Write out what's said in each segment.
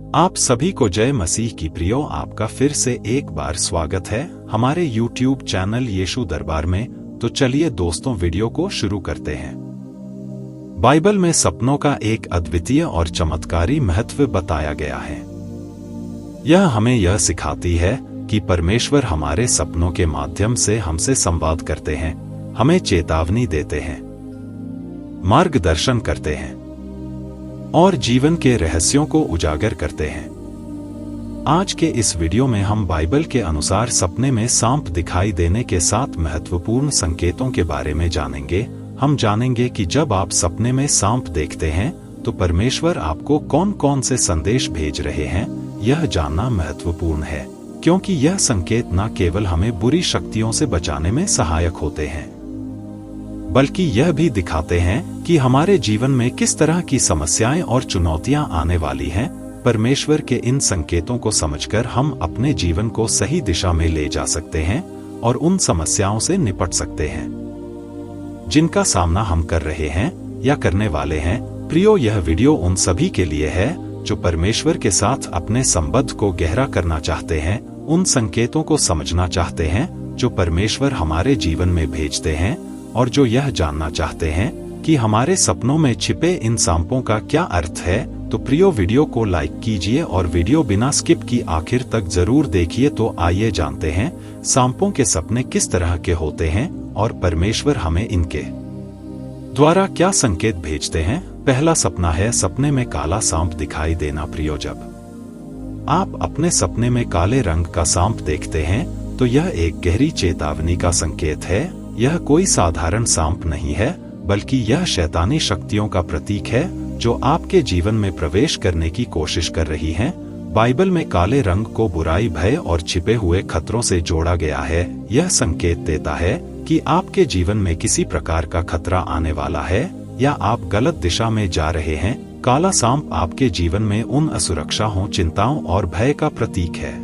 आप सभी को जय मसीह की प्रियो। आपका फिर से एक बार स्वागत है हमारे YouTube चैनल यीशु दरबार में। तो चलिए दोस्तों, वीडियो को शुरू करते हैं। बाइबल में सपनों का एक अद्वितीय और चमत्कारी महत्व बताया गया है। यह हमें यह सिखाती है कि परमेश्वर हमारे सपनों के माध्यम से हमसे संवाद करते हैं, हमें चेतावनी देते हैं, मार्गदर्शन करते हैं और जीवन के रहस्यों को उजागर करते हैं। आज के इस वीडियो में हम बाइबल के अनुसार सपने में सांप दिखाई देने के 7 महत्वपूर्ण संकेतों के बारे में जानेंगे। हम जानेंगे कि जब आप सपने में सांप देखते हैं तो परमेश्वर आपको कौन कौन से संदेश भेज रहे हैं। यह जानना महत्वपूर्ण है क्योंकि यह संकेत न केवल हमें बुरी शक्तियों से बचाने में सहायक होते हैं, बल्कि यह भी दिखाते हैं कि हमारे जीवन में किस तरह की समस्याएं और चुनौतियां आने वाली हैं। परमेश्वर के इन संकेतों को समझकर हम अपने जीवन को सही दिशा में ले जा सकते हैं और उन समस्याओं से निपट सकते हैं जिनका सामना हम कर रहे हैं या करने वाले हैं। प्रियो, यह वीडियो उन सभी के लिए है जो परमेश्वर के साथ अपने संबंध को गहरा करना चाहते हैं, उन संकेतों को समझना चाहते हैं जो परमेश्वर हमारे जीवन में भेजते हैं और जो यह जानना चाहते हैं कि हमारे सपनों में छिपे इन सांपों का क्या अर्थ है। तो प्रियो, वीडियो को लाइक कीजिए और वीडियो बिना स्किप की आखिर तक जरूर देखिए। तो आइए जानते हैं सांपों के सपने किस तरह के होते हैं और परमेश्वर हमें इनके द्वारा क्या संकेत भेजते हैं। पहला सपना है सपने में काला सांप दिखाई देना। प्रियो, जब आप अपने सपने में काले रंग का सांप देखते हैं तो यह एक गहरी चेतावनी का संकेत है। यह कोई साधारण सांप नहीं है, बल्कि यह शैतानी शक्तियों का प्रतीक है जो आपके जीवन में प्रवेश करने की कोशिश कर रही हैं। बाइबल में काले रंग को बुराई, भय और छिपे हुए खतरों से जोड़ा गया है। यह संकेत देता है कि आपके जीवन में किसी प्रकार का खतरा आने वाला है या आप गलत दिशा में जा रहे हैं। काला सांप आपके जीवन में उन असुरक्षाओं, चिंताओं और भय का प्रतीक है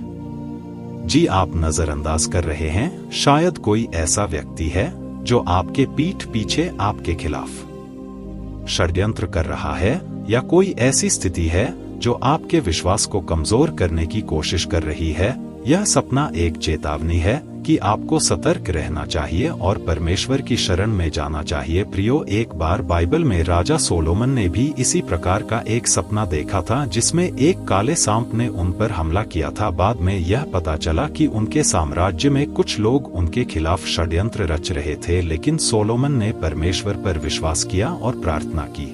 जी आप नजरअंदाज कर रहे हैं। शायद कोई ऐसा व्यक्ति है जो आपके पीठ पीछे आपके खिलाफ षड्यंत्र कर रहा है, या कोई ऐसी स्थिति है जो आपके विश्वास को कमजोर करने की कोशिश कर रही है। यह सपना एक चेतावनी है कि आपको सतर्क रहना चाहिए और परमेश्वर की शरण में जाना चाहिए। प्रियो, एक बार बाइबल में राजा सोलोमन ने भी इसी प्रकार का एक सपना देखा था जिसमें एक काले सांप ने उन पर हमला किया था। बाद में यह पता चला कि उनके साम्राज्य में कुछ लोग उनके खिलाफ षड्यंत्र रच रहे थे, लेकिन सोलोमन ने परमेश्वर पर विश्वास किया और प्रार्थना की।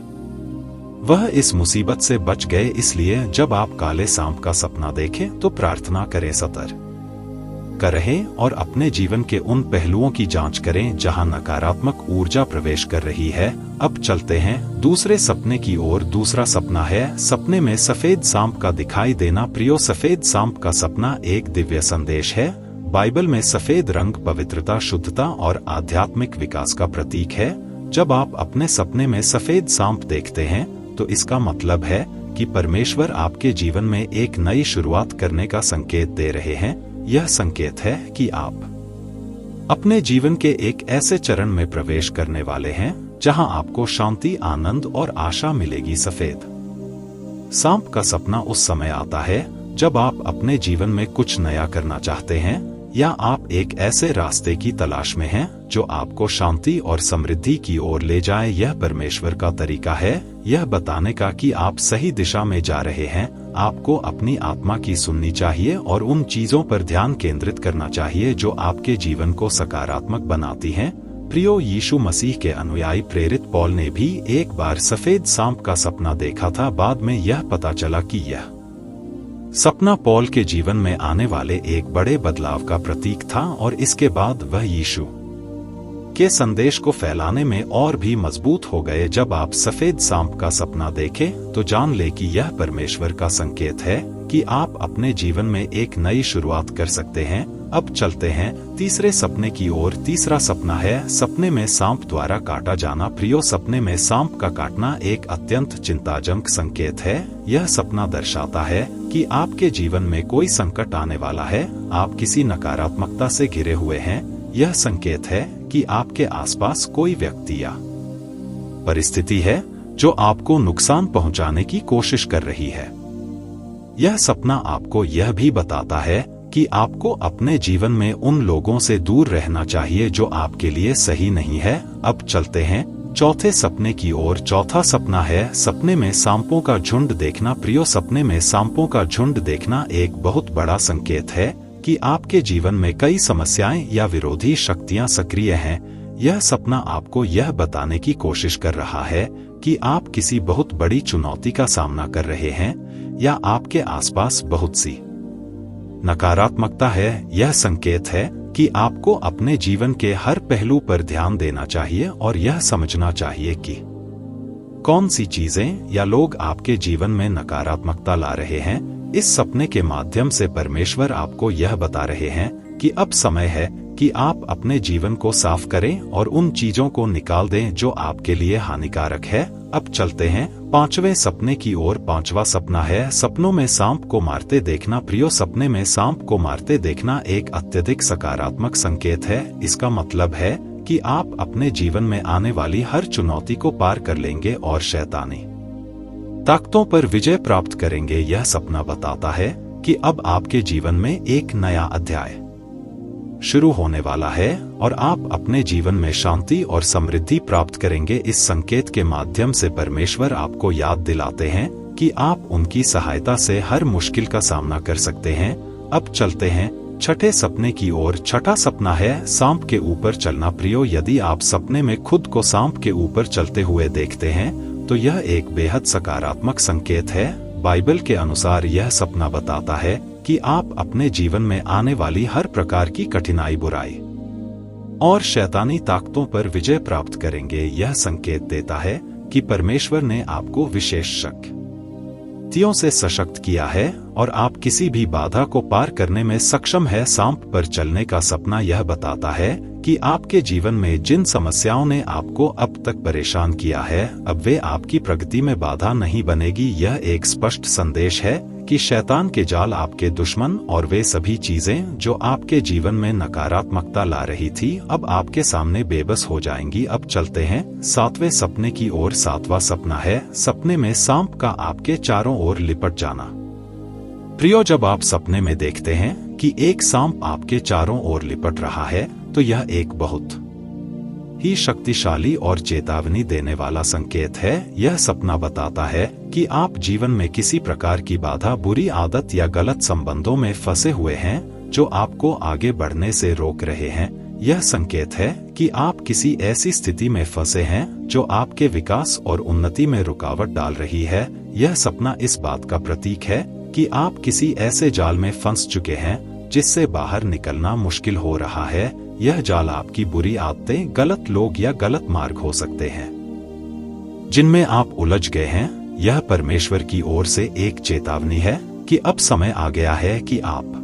वह इस मुसीबत से बच गए। इसलिए जब आप काले सांप का सपना देखें तो प्रार्थना करें, सतर्क रहें और अपने जीवन के उन पहलुओं की जांच करें जहां नकारात्मक ऊर्जा प्रवेश कर रही है। अब चलते हैं दूसरे सपने की ओर। दूसरा सपना है सपने में सफेद सांप का दिखाई देना। प्रियो, सफेद सांप का सपना एक दिव्य संदेश है। बाइबल में सफेद रंग पवित्रता, शुद्धता और आध्यात्मिक विकास का प्रतीक है। जब आप अपने सपने में सफेद सांप देखते हैं तो इसका मतलब है कि परमेश्वर आपके जीवन में एक नई शुरुआत करने का संकेत दे रहे हैं। यह संकेत है कि आप अपने जीवन के एक ऐसे चरण में प्रवेश करने वाले हैं जहां आपको शांति, आनंद और आशा मिलेगी। सफेद सांप का सपना उस समय आता है जब आप अपने जीवन में कुछ नया करना चाहते हैं या आप एक ऐसे रास्ते की तलाश में हैं जो आपको शांति और समृद्धि की ओर ले जाए। यह परमेश्वर का तरीका है यह बताने का कि आप सही दिशा में जा रहे हैं। आपको अपनी आत्मा की सुननी चाहिए और उन चीजों पर ध्यान केंद्रित करना चाहिए जो आपके जीवन को सकारात्मक बनाती हैं। प्रियो, यीशु मसीह के अनुयायी प्रेरित पौल ने भी एक बार सफेद सांप का सपना देखा था। बाद में यह पता चला कि यह सपना पौल के जीवन में आने वाले एक बड़े बदलाव का प्रतीक था और इसके बाद वह यीशु के संदेश को फैलाने में और भी मजबूत हो गए। जब आप सफेद सांप का सपना देखें तो जान ले कि यह परमेश्वर का संकेत है कि आप अपने जीवन में एक नई शुरुआत कर सकते हैं। अब चलते हैं तीसरे सपने की ओर। तीसरा सपना है सपने में सांप द्वारा काटा जाना। प्रियो, सपने में सांप का काटना एक अत्यंत चिंताजनक संकेत है। यह सपना दर्शाता है कि आपके जीवन में कोई संकट आने वाला है, आप किसी नकारात्मकता से घिरे हुए हैं। यह संकेत है कि आपके आसपास कोई व्यक्ति या परिस्थिति है जो आपको नुकसान पहुंचाने की कोशिश कर रही है। यह सपना आपको यह भी बताता है कि आपको अपने जीवन में उन लोगों से दूर रहना चाहिए जो आपके लिए सही नहीं है। अब चलते हैं चौथे सपने की ओर। चौथा सपना है सपने में सांपों का झुंड देखना। प्रियो, सपने में सांपों का झुंड देखना एक बहुत बड़ा संकेत है कि आपके जीवन में कई समस्याएं या विरोधी शक्तियां सक्रिय हैं। यह सपना आपको यह बताने की कोशिश कर रहा है कि आप किसी बहुत बड़ी चुनौती का सामना कर रहे हैं या आपके आसपास बहुत सी नकारात्मकता है। यह संकेत है कि आपको अपने जीवन के हर पहलू पर ध्यान देना चाहिए और यह समझना चाहिए कि कौन सी चीजें या लोग आपके जीवन में नकारात्मकता ला रहे हैं। इस सपने के माध्यम से परमेश्वर आपको यह बता रहे हैं कि अब समय है कि आप अपने जीवन को साफ करें और उन चीजों को निकाल दें जो आपके लिए हानिकारक है। अब चलते हैं पांचवें सपने की ओर। पांचवा सपना है सपनों में सांप को मारते देखना। प्रियो, सपने में सांप को मारते देखना एक अत्यधिक सकारात्मक संकेत है। इसका मतलब है कि आप अपने जीवन में आने वाली हर चुनौती को पार कर लेंगे और शैतानी ताकतों पर विजय प्राप्त करेंगे। यह सपना बताता है कि अब आपके जीवन में एक नया अध्याय शुरू होने वाला है और आप अपने जीवन में शांति और समृद्धि प्राप्त करेंगे। इस संकेत के माध्यम से परमेश्वर आपको याद दिलाते हैं कि आप उनकी सहायता से हर मुश्किल का सामना कर सकते हैं। अब चलते हैं छठे सपने की ओर। छठा सपना है सांप के ऊपर चलना। प्रियो, यदि आप सपने में खुद को सांप के ऊपर चलते हुए देखते हैं तो यह एक बेहद सकारात्मक संकेत है। बाइबल के अनुसार यह सपना बताता है कि आप अपने जीवन में आने वाली हर प्रकार की कठिनाई, बुराई और शैतानी ताकतों पर विजय प्राप्त करेंगे। यह संकेत देता है कि परमेश्वर ने आपको विशेष शक्तियों से सशक्त किया है और आप किसी भी बाधा को पार करने में सक्षम है। सांप पर चलने का सपना यह बताता है कि आपके जीवन में जिन समस्याओं ने आपको अब तक परेशान किया है, अब वे आपकी प्रगति में बाधा नहीं बनेगी। यह एक स्पष्ट संदेश है कि शैतान के जाल, आपके दुश्मन और वे सभी चीजें जो आपके जीवन में नकारात्मकता ला रही थी, अब आपके सामने बेबस हो जाएंगी। अब चलते हैं सातवें सपने की ओर। सातवां सपना है सपने में सांप का आपके चारों ओर लिपट जाना। प्रियो, जब आप सपने में देखते हैं कि एक सांप आपके चारों ओर लिपट रहा है तो यह एक बहुत ही शक्तिशाली और चेतावनी देने वाला संकेत है। यह सपना बताता है कि आप जीवन में किसी प्रकार की बाधा, बुरी आदत या गलत संबंधों में फंसे हुए हैं जो आपको आगे बढ़ने से रोक रहे हैं। यह संकेत है कि आप किसी ऐसी स्थिति में फंसे हैं जो आपके विकास और उन्नति में रुकावट डाल रही है। यह सपना इस बात का प्रतीक है कि आप किसी ऐसे जाल में फंस चुके हैं जिससे बाहर निकलना मुश्किल हो रहा है। यह जाल आपकी बुरी आदतें, गलत लोग या गलत मार्ग हो सकते हैं जिनमें आप उलझ गए हैं। यह परमेश्वर की ओर से एक चेतावनी है कि अब समय आ गया है कि आप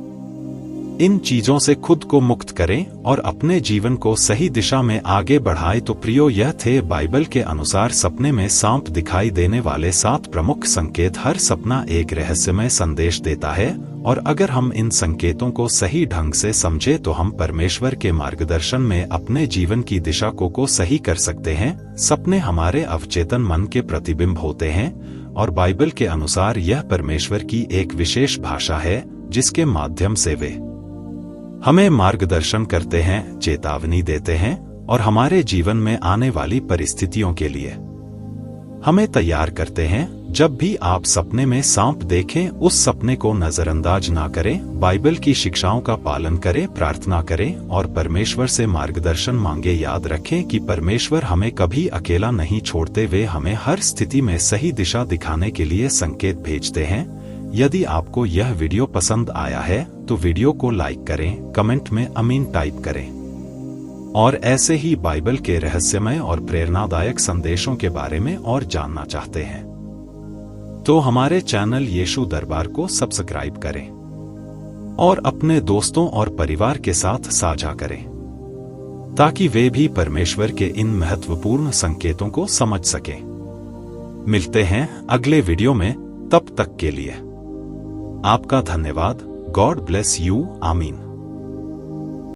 इन चीजों से खुद को मुक्त करें और अपने जीवन को सही दिशा में आगे बढ़ाएं। तो प्रियो, यह थे बाइबल के अनुसार सपने में सांप दिखाई देने वाले 7 प्रमुख संकेत। हर सपना एक रहस्यमय संदेश देता है और अगर हम इन संकेतों को सही ढंग से समझे तो हम परमेश्वर के मार्गदर्शन में अपने जीवन की दिशा को सही कर सकते हैं। सपने हमारे अवचेतन मन के प्रतिबिंब होते हैं और बाइबल के अनुसार यह परमेश्वर की एक विशेष भाषा है जिसके माध्यम से वे हमें मार्गदर्शन करते हैं, चेतावनी देते हैं और हमारे जीवन में आने वाली परिस्थितियों के लिए हमें तैयार करते हैं। जब भी आप सपने में सांप देखें, उस सपने को नजरअंदाज ना करें। बाइबल की शिक्षाओं का पालन करें, प्रार्थना करें और परमेश्वर से मार्गदर्शन मांगे। याद रखें कि परमेश्वर हमें कभी अकेला नहीं छोड़ते, वे हमें हर स्थिति में सही दिशा दिखाने के लिए संकेत भेजते हैं। यदि आपको यह वीडियो पसंद आया है तो वीडियो को लाइक करें, कमेंट में आमीन टाइप करें और ऐसे ही बाइबल के रहस्यमय और प्रेरणादायक संदेशों के बारे में और जानना चाहते हैं तो हमारे चैनल यीशु दरबार को सब्सक्राइब करें और अपने दोस्तों और परिवार के साथ साझा करें ताकि वे भी परमेश्वर के इन महत्वपूर्ण संकेतों को समझ सकें। मिलते हैं अगले वीडियो में, तब तक के लिए आपका धन्यवाद। God bless you. आमीन।